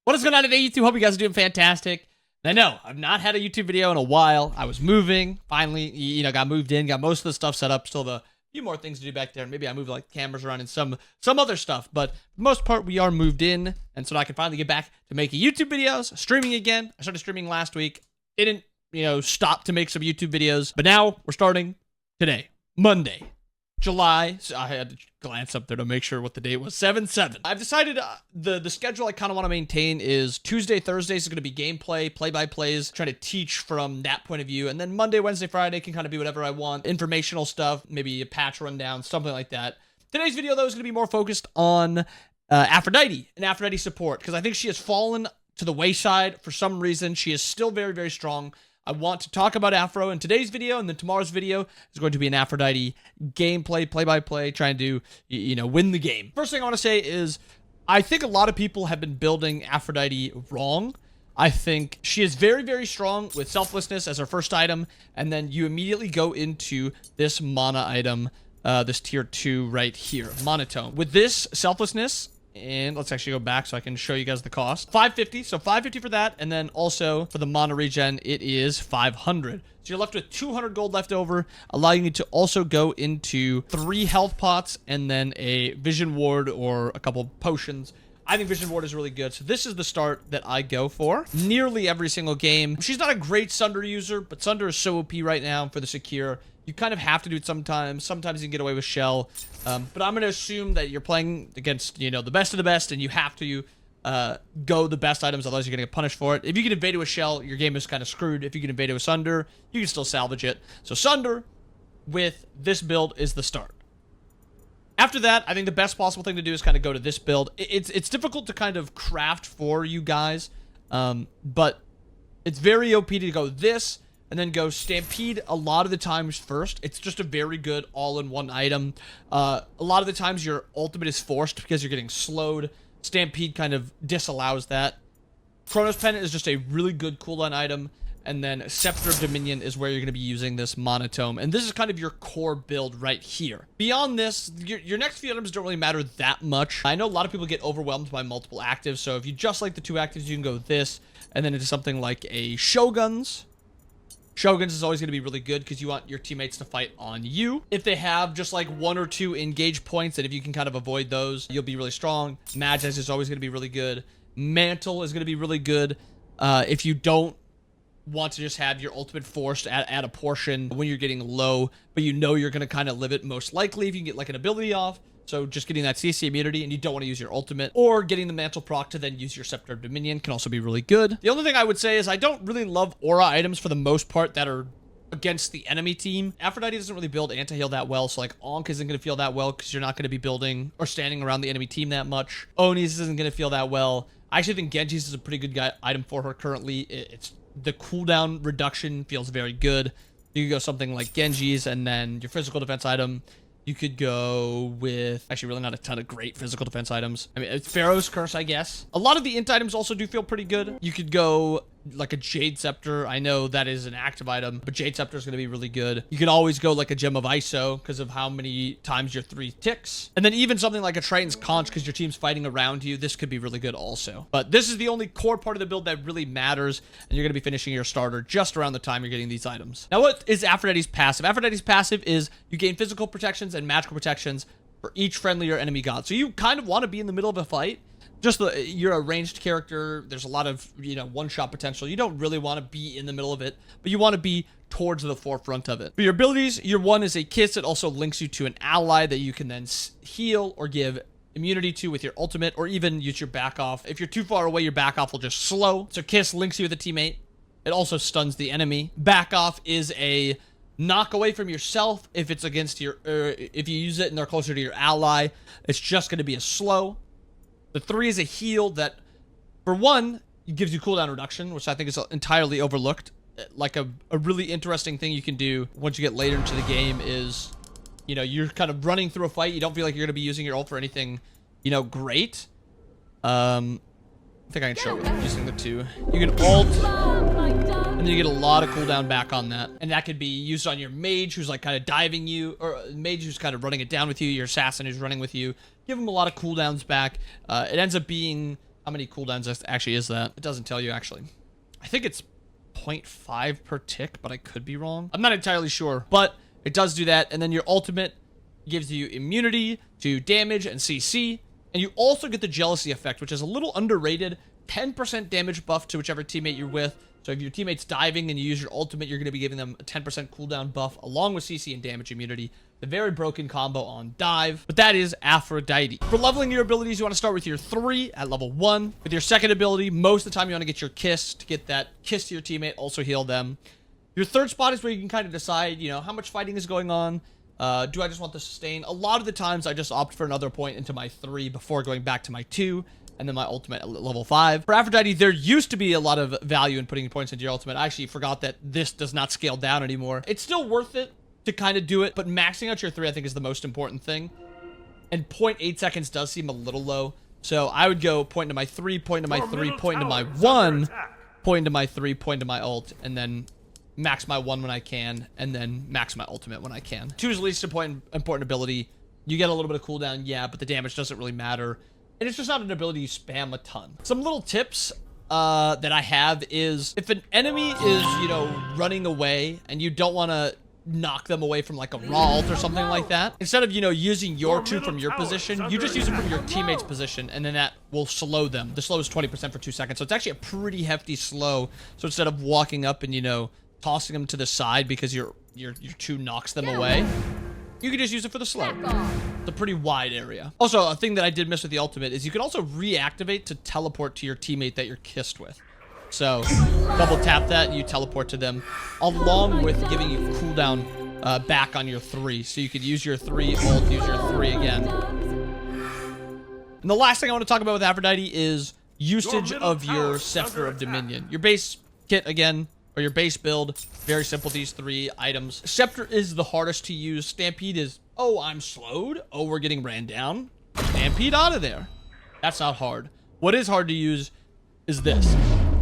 What is going on today, YouTube? Hope you guys are doing fantastic. And I know I've not had a YouTube video in a while. I was moving, finally, got moved in, got most of the stuff set up. Still have a few more things to do back there. Maybe I moved like cameras around and some other stuff. But for the most part, we are moved in, and so I can finally get back to making YouTube videos, streaming again. I started streaming last week. Didn't, stop to make some YouTube videos, but now we're starting today, Monday, July. So I had to glance up there to make sure what the date was. 7/7. I've decided the schedule I kind of want to maintain is Tuesday, Thursdays is going to be gameplay, play-by-plays, trying to teach from that point of view, and then Monday, Wednesday, Friday can kind of be whatever I want, informational stuff, maybe a patch rundown, something like that. Today's video, though, is going to be more focused on Aphrodite and Aphrodite Support, because I think she has fallen to the wayside for some reason. She is still very, very strong. I want to talk about Afro in today's video, and then tomorrow's video is going to be an Aphrodite gameplay, play-by-play, trying to, win the game. First thing I want to say is I think a lot of people have been building Aphrodite wrong. I think she is very, very strong with selflessness as her first item, and then you immediately go into this mana item, this tier 2 right here, monotone. With this selflessness, and let's actually go back so I can show you guys the cost. 550, so 550 for that, and then also for the mana regen, it is 500. So you're left with 200 gold left over, allowing you to also go into 3 health pots and then a vision ward or a couple potions. I think Vision Ward is really good, so this is the start that I go for nearly every single game. She's not a great Sunder user, but Sunder is so OP right now for the secure. You kind of have to do it sometimes. Sometimes you can get away with Shell, but I'm going to assume that you're playing against, the best of the best, and you have to go the best items, otherwise you're going to get punished for it. If you get invaded with Shell, your game is kind of screwed. If you get invaded with Sunder, you can still salvage it. So Sunder with this build is the start. After that, I think the best possible thing to do is kind of go to this build. It's difficult to kind of craft for you guys, but it's very OP to go this and then go Stampede a lot of the times first. It's just a very good all-in-one item. A lot of the times your ultimate is forced because you're getting slowed. Stampede kind of disallows that. Chronos Pendant is just a really good cooldown item. And then Scepter of Dominion is where you're going to be using this monotone. And this is kind of your core build right here. Beyond this, your next few items don't really matter that much. I know a lot of people get overwhelmed by multiple actives. So if you just like the 2 actives, you can go this. And then into something like a Shoguns. Shoguns is always going to be really good because you want your teammates to fight on you. If they have just like 1 or 2 engage points, and if you can kind of avoid those, you'll be really strong. Mages is always going to be really good. Mantle is going to be really good. If you don't want to just have your ultimate forced at a portion when you're getting low, but you're going to kind of live it most likely if you can get like an ability off. So just getting that CC immunity, and you don't want to use your ultimate, or getting the mantle proc to then use your Scepter of Dominion can also be really good. The only thing I would say is I don't really love aura items for the most part that are against the enemy team. Aphrodite doesn't really build anti-heal that well, so like Ankh isn't going to feel that well because you're not going to be building or standing around the enemy team that much. Oni's isn't going to feel that well. I actually think Genji's is a pretty good item for her currently. It's the cooldown reduction feels very good. You could go something like Genji's, and then your physical defense item, you could go with, actually really not a ton of great physical defense items. I mean, it's Pharaoh's Curse, I guess. A lot of the int items also do feel pretty good. You could go like a Jade Scepter. I know that is an active item, but Jade Scepter is going to be really good. You can always go like a Gem of ISO because of how many times your 3 ticks. And then even something like a Triton's Conch because your team's fighting around you. This could be really good also. But this is the only core part of the build that really matters, and you're going to be finishing your starter just around the time you're getting these items. Now, what is Aphrodite's passive? Aphrodite's passive is you gain physical protections and magical protections for each friendly or enemy god. So you kind of want to be in the middle of a fight. You're a ranged character. There's a lot of, one-shot potential. You don't really want to be in the middle of it, but you want to be towards the forefront of it. For your abilities, your 1 is a kiss. It also links you to an ally that you can then heal or give immunity to with your ultimate, or even use your back off. If you're too far away, your back off will just slow. So kiss links you with a teammate. It also stuns the enemy. Back off is a knock away from yourself if it's against if you use it and they're closer to your ally. It's just going to be a slow. The 3 is a heal that, for 1, it gives you cooldown reduction, which I think is entirely overlooked. Like a really interesting thing you can do once you get later into the game is, you're kind of running through a fight. You don't feel like you're going to be using your ult for anything, great. I think I can show it using the 2. You can ult, and then you get a lot of cooldown back on that. And that could be used on your mage who's like kind of diving you, or mage who's kind of running it down with you, your assassin who's running with you. Give them a lot of cooldowns back. It ends up being How many cooldowns actually is that? It doesn't tell you, actually. I think it's 0.5 per tick, but I could be wrong. I'm not entirely sure, but it does do that. And then your ultimate gives you immunity to damage and CC. And you also get the jealousy effect, which is a little underrated. 10% damage buff to whichever teammate you're with. So if your teammate's diving and you use your ultimate, you're going to be giving them a 10% cooldown buff along with CC and damage immunity. The very broken combo on dive, but that is Aphrodite. For leveling your abilities, you want to start with your 3 at level 1. With your second ability, most of the time you want to get your kiss to get that kiss to your teammate, also heal them. Your third spot is where you can kind of decide, you know, how much fighting is going on. Do I just want the sustain? A lot of the times I just opt for another point into my 3 before going back to my 2. And then my ultimate at level 5. For Aphrodite, there used to be a lot of value in putting points into your ultimate. I actually forgot that this does not scale down anymore. It's still worth it to kind of do it, but maxing out your 3 I think is the most important thing. And 0.8 seconds does seem a little low. So I would go point to my 3, point to my 3, point to my 1, point to my 3, point to my ult, and then max my 1 when I can, and then max my ultimate when I can. 2 is the least important ability. You get a little bit of cooldown, yeah, but the damage doesn't really matter. And it's just not an ability you spam a ton. Some little tips that I have is if an enemy is, you know, running away and you don't want to knock them away from like a raw ult or something like that, instead of, you know, using your 2 from your position, you just use it from your teammate's position, and then that will slow them. The slow is 20% for 2 seconds, so it's actually a pretty hefty slow. So instead of walking up and, you know, tossing them to the side because your 2 knocks them away, you can just use it for the slow. It's a pretty wide area. Also, a thing that I did miss with the ultimate is you can also reactivate to teleport to your teammate that you're kissed with. So, double tap that and you teleport to them, along with giving you cooldown back on your 3. So you could use your 3 ult, use your 3 again. And the last thing I want to talk about with Aphrodite is usage of your Scepter of Dominion. Your base kit, again, or your base build, very simple, these 3 items. Scepter is the hardest to use. Stampede is, oh, I'm slowed. Oh, we're getting ran down. Stampede out of there. That's not hard. What is hard to use is this,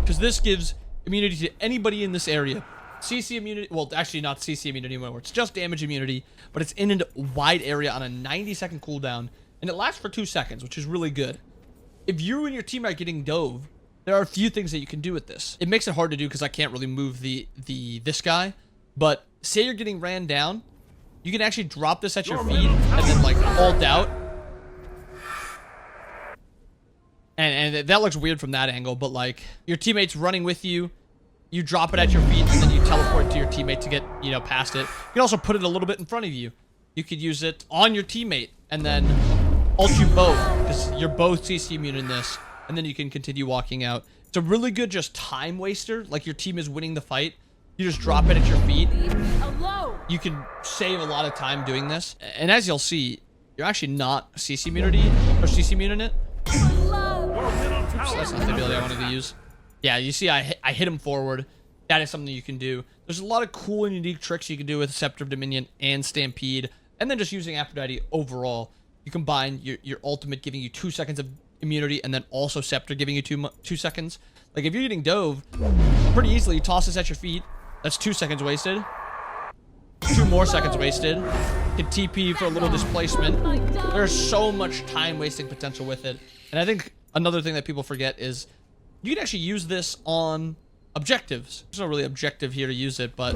because this gives immunity to anybody in this area. CC immunity, well, actually not CC immunity anymore. It's just damage immunity, but it's in a wide area on a 90-second cooldown, and it lasts for 2 seconds, which is really good. If you and your team are getting dove, there are a few things that you can do with this. It makes it hard to do because I can't really move this guy. But say you're getting ran down, you can actually drop this at your feet and then like ult out. And that looks weird from that angle, but like your teammate's running with you, you drop it at your feet and then you teleport to your teammate to get, you know, past it. You can also put it a little bit in front of you. You could use it on your teammate and then ult you both because you're both CC immune in this. And then you can continue walking out. It's a really good just time waster. Like your team is winning the fight. You just drop it at your feet. You can save a lot of time doing this. And as you'll see, you're actually not CC immunity or CC immune in it. Oops, that's not the ability I wanted to use. Yeah, you see I hit him forward. That is something you can do. There's a lot of cool and unique tricks you can do with Scepter of Dominion and Stampede. And then just using Aphrodite overall. You combine your ultimate giving you 2 seconds of immunity and then also Scepter giving you 2 seconds. Like if you're getting dove, pretty easily you toss this at your feet. That's 2 seconds wasted. 2 more seconds wasted. Hit TP for a little displacement. There's so much time wasting potential with it. And I think another thing that people forget is you can actually use this on objectives. There's no really objective here to use it, but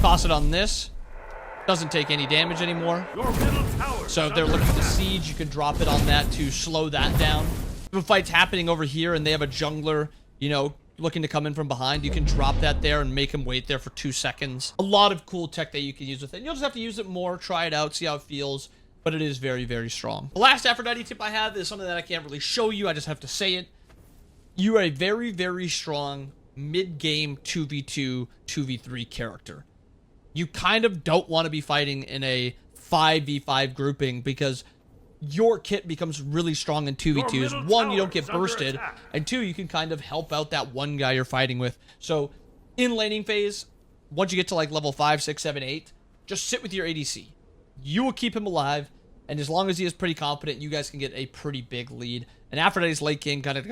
toss it on this. Doesn't take any damage anymore. So if they're looking to siege, you can drop it on that to slow that down. If a fight's happening over here and they have a jungler, you know, looking to come in from behind, you can drop that there and make him wait there for 2 seconds. A lot of cool tech that you can use with it. You'll just have to use it more, try it out, see how it feels, but it is very, very strong. The last Aphrodite tip I have is something that I can't really show you. I just have to say it. You are a very, very strong mid-game 2v2, 2v3 character. You kind of don't want to be fighting in a 5v5 grouping because your kit becomes really strong in 2v2s. 1, you don't get bursted, and 2, you can kind of help out that one guy you're fighting with. So in laning phase, once you get to like level 5, 6, 7, 8, just sit with your ADC. You will keep him alive, and as long as he is pretty competent, you guys can get a pretty big lead. And Aphrodite's late game kind of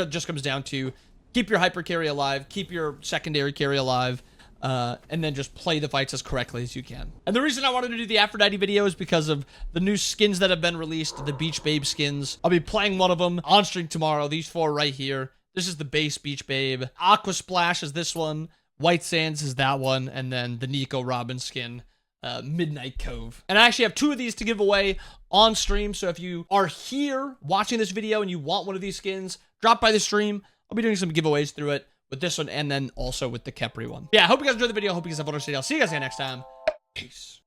just comes down to keep your hyper carry alive, keep your secondary carry alive, and then just play the fights as correctly as you can. And the reason I wanted to do the Aphrodite video is because of the new skins that have been released, the Beach Babe skins. I'll be playing one of them on stream tomorrow. These 4 right here. This is the base Beach Babe. Aqua Splash is this one. White Sands is that one. And then the Nico Robin skin, Midnight Cove. And I actually have 2 of these to give away on stream. So if you are here watching this video and you want one of these skins, drop by the stream. I'll be doing some giveaways through it with this one and then also with the Kepri one. Yeah, I hope you guys enjoyed the video. I hope you guys have fun. I'll see you guys again next time. Peace.